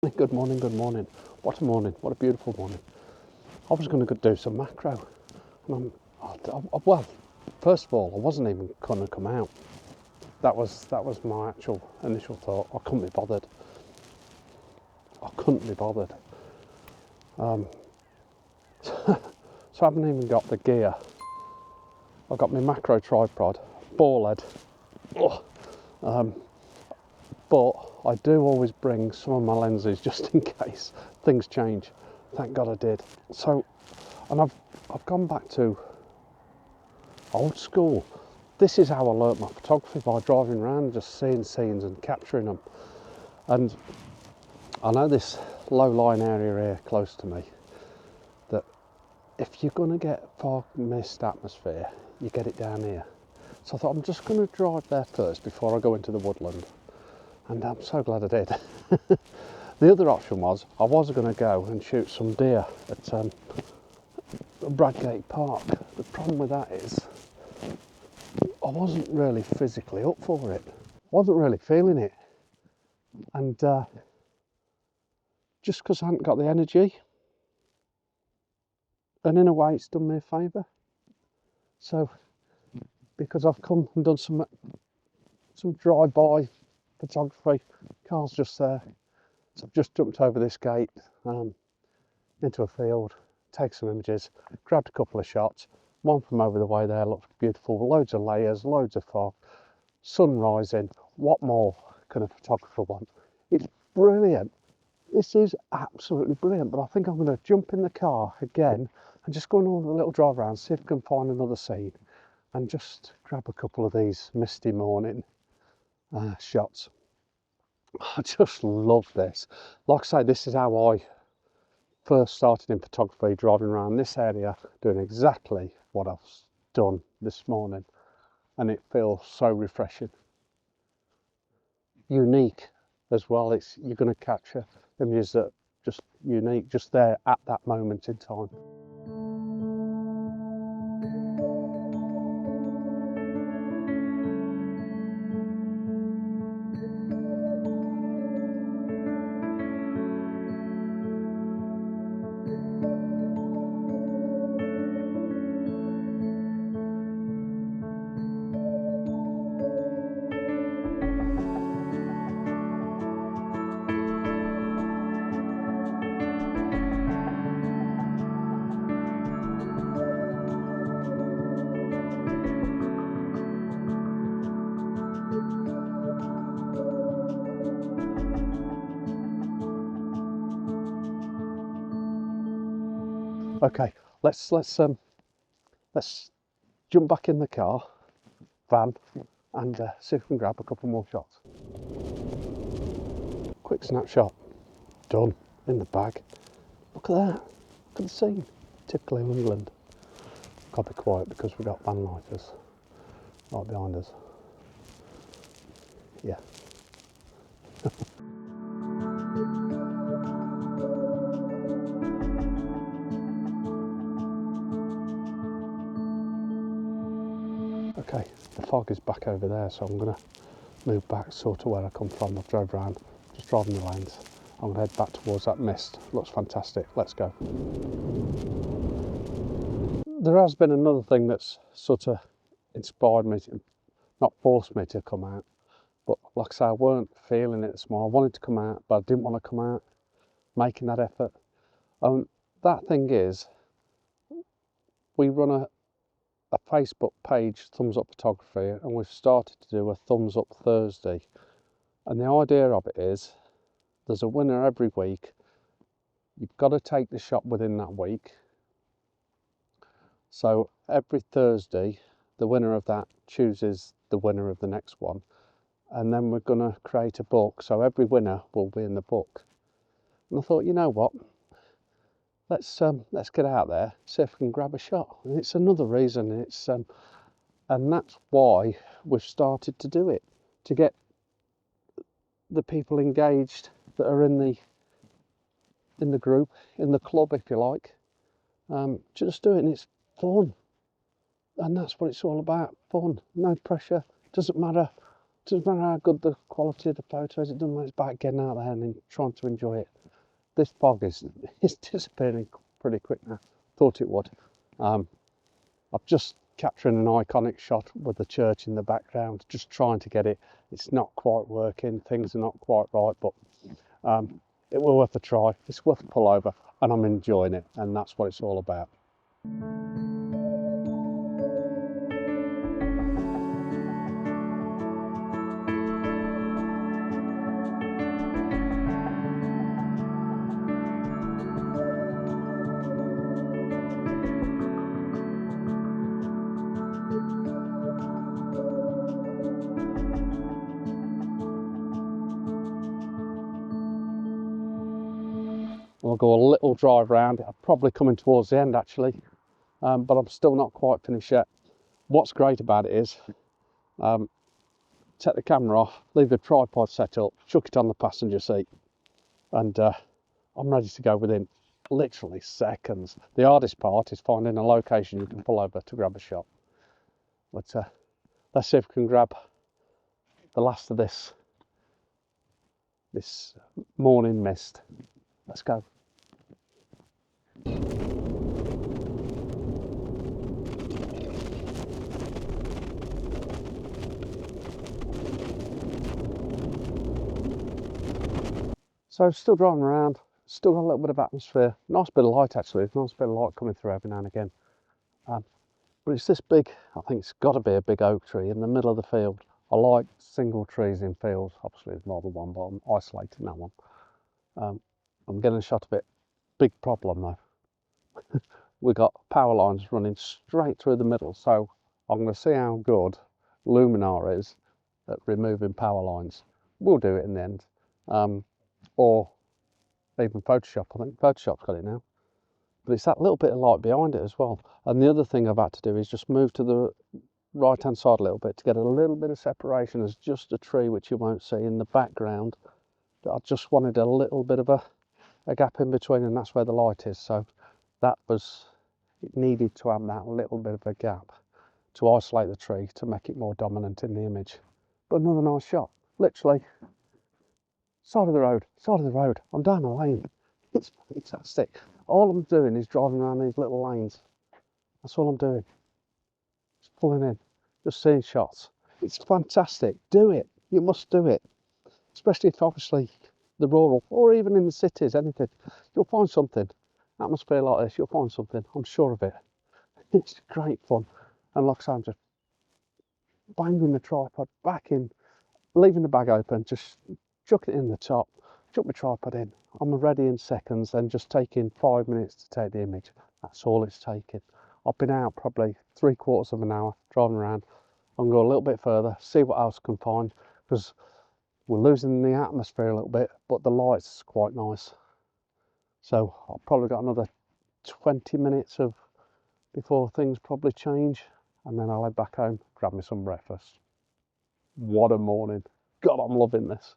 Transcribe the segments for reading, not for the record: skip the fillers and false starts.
Good morning, good morning. What a morning, what a beautiful morning. I was going to do some macro. And well, first of all, I wasn't even going to come out. That was my actual initial thought. I couldn't be bothered. So I haven't even got the gear. I've got my macro tripod, ball head. But I do always bring some of my lenses just in case things change. Thank God I did. So, and I've gone back to old school. This is how I learnt my photography, by driving around, just seeing scenes and capturing them. And I know this low-lying area here close to me, that if you're going to get fog mist atmosphere, you get it down here. So I thought I'm just going to drive there first before I go into the woodland. And I'm so glad I did. The other option was, I was going to go and shoot some deer at Bradgate Park. The problem with that is, I wasn't really physically up for it. Wasn't really feeling it. And just because I hadn't got the energy, and in a way it's done me a favour. So, because I've come and done some drive-by photography, car's just there. So I've just jumped over this gate into a field, take some images, grabbed a couple of shots. One from over the way there looked beautiful, loads of layers, loads of fog, sun rising. What more can a photographer want? It's brilliant. This is absolutely brilliant, but I think I'm going to jump in the car again and just go on a little drive around, see if I can find another scene and just grab a couple of these misty morning shots. I just love this. Like I say, this is how I first started in photography, driving around this area, doing exactly what I've done this morning, and it feels so refreshing. Unique as well. You're going to capture images that are just unique, just there at that moment in time. Okay, let's jump back in the car, van, and see if we can grab a couple more shots. Quick snapshot, done, in the bag. Look at that, look at the scene, typical England. Got to be quiet because we've got van lighters right behind us. Yeah. Okay, the fog is back over there, so I'm going to move back sort of where I come from. I've drove around, just driving the lanes. I'm going to head back towards that mist. Looks fantastic. Let's go. There has been another thing that's sort of inspired me, not forced me to come out, but like I say, I weren't feeling it this morning. I wanted to come out, but I didn't want to come out, making that effort. That thing is, we run a Facebook page, Thumbs Up Photography, and we've started to do a Thumbs Up Thursday. And the idea of it is, there's a winner every week. You've got to take the shot within that week. So every Thursday, the winner of that chooses the winner of the next one. And then we're going to create a book. So every winner will be in the book. And I thought, you know what? Let's get out there, see if we can grab a shot. And it's another reason. And that's why we've started to do it, to get the people engaged that are in the group, in the club, if you like. Just do it, and it's fun. And that's what it's all about, fun, no pressure. Doesn't matter doesn't matter how good the quality of the photo is, it doesn't matter, it's about getting out there and then trying to enjoy it. This fog is disappearing pretty quick now. Thought it would. I'm just capturing an iconic shot with the church in the background, just trying to get it. It's not quite working, things are not quite right, but it will worth a try. It's worth a pull over, and I'm enjoying it, and that's what it's all about. We'll go a little drive round. I'm probably coming towards the end actually, but I'm still not quite finished yet. What's great about it is, take the camera off, leave the tripod set up, chuck it on the passenger seat, and I'm ready to go within literally seconds. The hardest part is finding a location you can pull over to grab a shot. But let's see if we can grab the last of this morning mist. Let's go. So still driving around, still got a little bit of atmosphere. Nice bit of light actually, nice bit of light coming through every now and again. But it's this big, I think it's got to be a big oak tree in the middle of the field. I like single trees in fields, obviously there's more than one, but I'm isolating that one. I'm getting a shot of it. Big problem though. We've got power lines running straight through the middle, so I'm going to see how good Luminar is at removing power lines. We'll do it in the end. Or even Photoshop. I think Photoshop's got it now. But it's that little bit of light behind it as well. And the other thing I've had to do is just move to the right hand side a little bit to get a little bit of separation. There's just a tree which you won't see in the background. I just wanted a little bit of a gap in between, and that's where the light is. So it needed to have that little bit of a gap to isolate the tree to make it more dominant in the image. But another nice shot, literally side of the road. I'm down a lane. It's fantastic. All I'm doing is driving around these little lanes. That's all I'm doing. Just pulling in, just seeing shots. It's fantastic. Do it. You must do it. Especially if obviously the rural, or even in the cities, anything. You'll find something. Atmosphere like this, you'll find something. I'm sure of it. It's great fun. And like I say, I'm just banging the tripod back in, leaving the bag open, just chuck it in the top, chuck my tripod in. I'm ready in seconds, then just taking 5 minutes to take the image. That's all it's taking. I've been out probably 3/4 of an hour driving around. I'm going to go a little bit further, see what else I can find, because we're losing the atmosphere a little bit, but the light's quite nice. So I've probably got another 20 minutes before things probably change, and then I'll head back home, grab me some breakfast. What a morning. God, I'm loving this.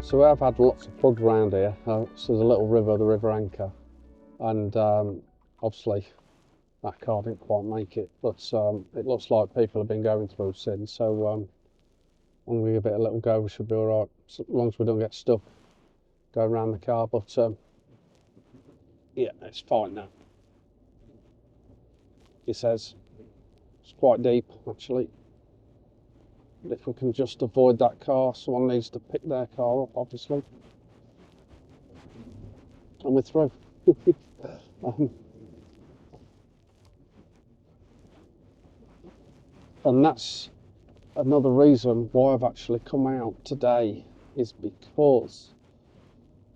So I've had lots of plugs around here. So there's a little river, the River Anchor, and obviously that car didn't quite make it, but it looks like people have been going through since. So I'm going to give it a little go. We should be all right, as long as we don't get stuck going around the car. But yeah, it's fine now. He says it's quite deep actually. But if we can just avoid that car, someone needs to pick their car up, obviously. and we're through. um, and that's another reason why I've actually come out today, is because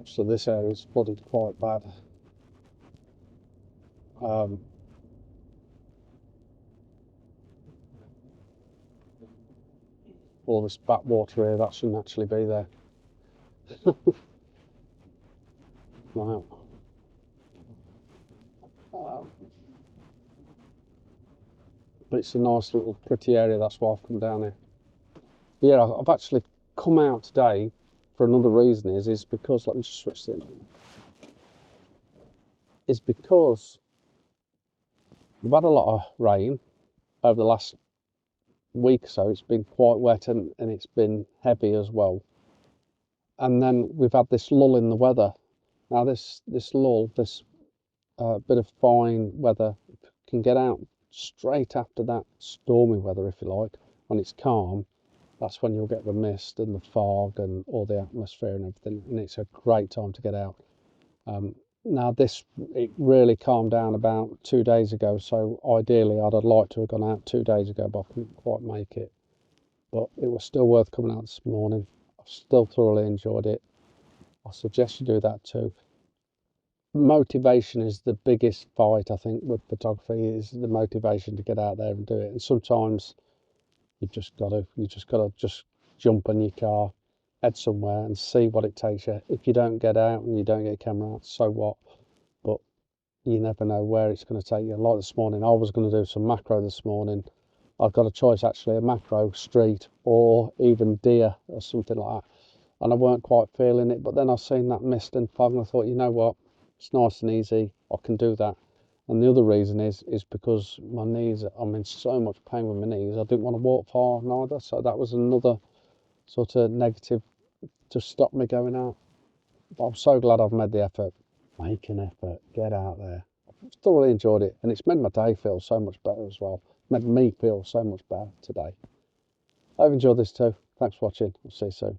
actually this area is flooded quite bad. All this backwater here, that shouldn't actually be there. Wow. But it's a nice little pretty area, that's why I've come down here. Yeah, I've actually come out today for another reason, is because, let me just switch this in, is because we've had a lot of rain over the last week or so. It's been quite wet and it's been heavy as well. And then we've had this lull in the weather. Now this lull, this bit of fine weather can get out straight after that stormy weather, if you like. When it's calm, that's when you'll get the mist and the fog and all the atmosphere and everything, and it's a great time to get out. Now it really calmed down about 2 days ago, so ideally I'd have liked to have gone out 2 days ago, but I couldn't quite make it. But it was still worth coming out this morning. I still thoroughly enjoyed it. I suggest you do that too. Motivation is the biggest fight, I think, with photography, is the motivation to get out there and do it. And sometimes you just gotta just jump in your car, head somewhere and see what it takes you. If you don't get out and you don't get a camera out, so what? But you never know where it's going to take you. Like this morning, I was going to do some macro this morning. I've got a choice actually, a macro, street, or even deer or something like that. And I weren't quite feeling it, but then I seen that mist and fog and I thought, you know what, it's nice and easy, I can do that. And the other reason is because my knees, I'm in so much pain with my knees, I didn't want to walk far neither. So that was another sort of negative to stop me going out. But I'm so glad I've made the effort. Make an effort, get out there. I've thoroughly enjoyed it, and it's made my day feel so much better as well. Made me feel so much better today. I've enjoyed this too. Thanks for watching. I'll see you soon.